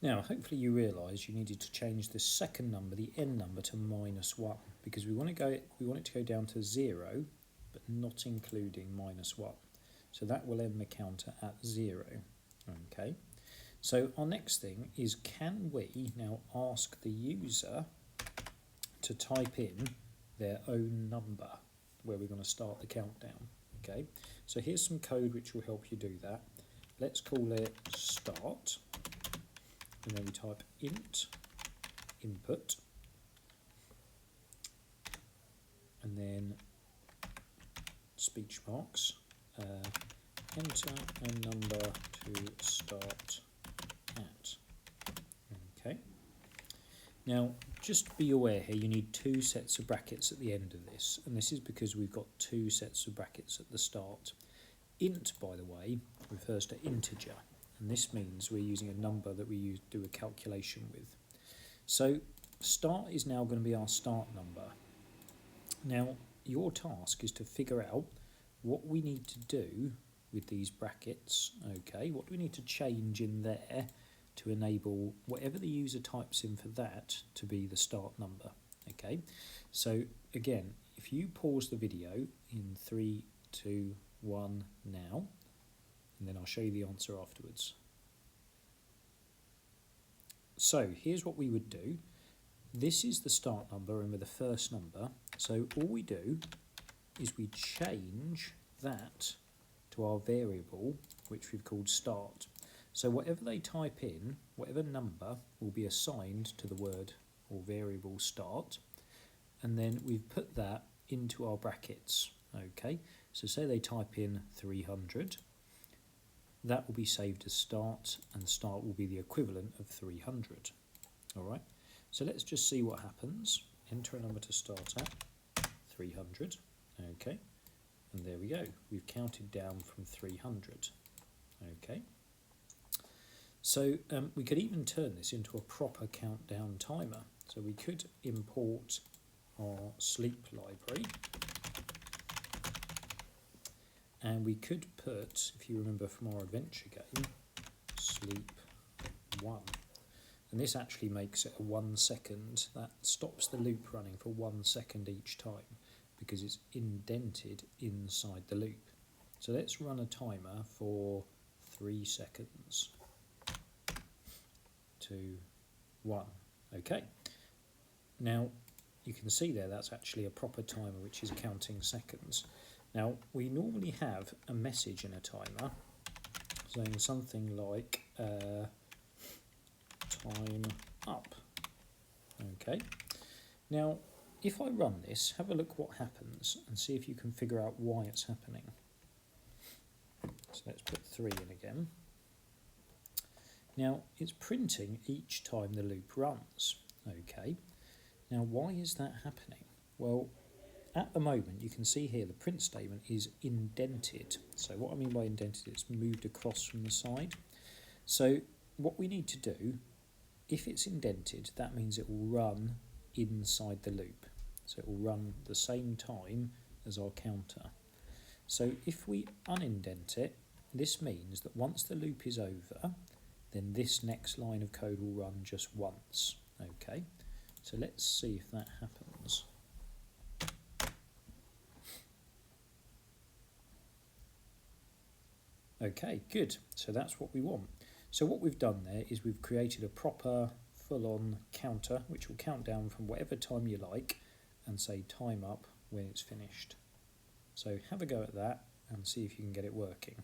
Now, hopefully you realise you needed to change the second number, the n number, to -1 because we want it to go down to 0, but not including -1. So that will end the counter at 0. Okay. So our next thing is, can we now ask the user to type in their own number where we're going to start the countdown? Okay. So here's some code which will help you do that. Let's call it start. And then we type int input, and then speech marks, enter a number to start at. Okay. Now, just be aware here, you need 2 sets of brackets at the end of this, and this is because we've got 2 sets of brackets at the start. Int, by the way, refers to integer, and this means we're using a number that we do a calculation with. So start is now going to be our start number. Now your task is to figure out what we need to do with these brackets. Okay, what do we need to change in there to enable whatever the user types in for that to be the start number? Okay, so again, if you pause the video in 3, 2, 1 now, and then I'll show you the answer afterwards. So here's what we would do. This is the start number, and with the first number. So all we do is we change that to our variable, which we've called start. So whatever they type in, whatever number will be assigned to the word or variable start, and then we've put that into our brackets. Okay, so say they type in 300, that will be saved as start, and start will be the equivalent of 300. All right, so let's just see what happens. Enter a number to start at, 300. Okay, and there we go. We've counted down from 300. Okay, so we could even turn this into a proper countdown timer. So we could import our sleep library, and we could put, if you remember from our adventure game, sleep 1. And this actually makes it a 1 second. That stops the loop running for 1 second each time because it's indented inside the loop. So let's run a timer for 3 seconds. 2, 1. Okay. Now you can see there that's actually a proper timer which is counting seconds. Now we normally have a message in a timer saying something like time up. Okay. Now if I run this, have a look what happens and see if you can figure out why it's happening. So let's put 3 in again. Now it's printing each time the loop runs. Okay. Now why is that happening? Well, at the moment you can see here the print statement is indented. So what I mean by indented, it's moved across from the side. So what we need to do, if it's indented, that means it will run inside the loop. So it will run the same time as our counter. So if we unindent it, this means that once the loop is over, then this next line of code will run just once. Okay, so let's see if that happens. Okay, good. So that's what we want. So what we've done there is we've created a proper full-on counter which will count down from whatever time you like and say time up when it's finished. So have a go at that and see if you can get it working.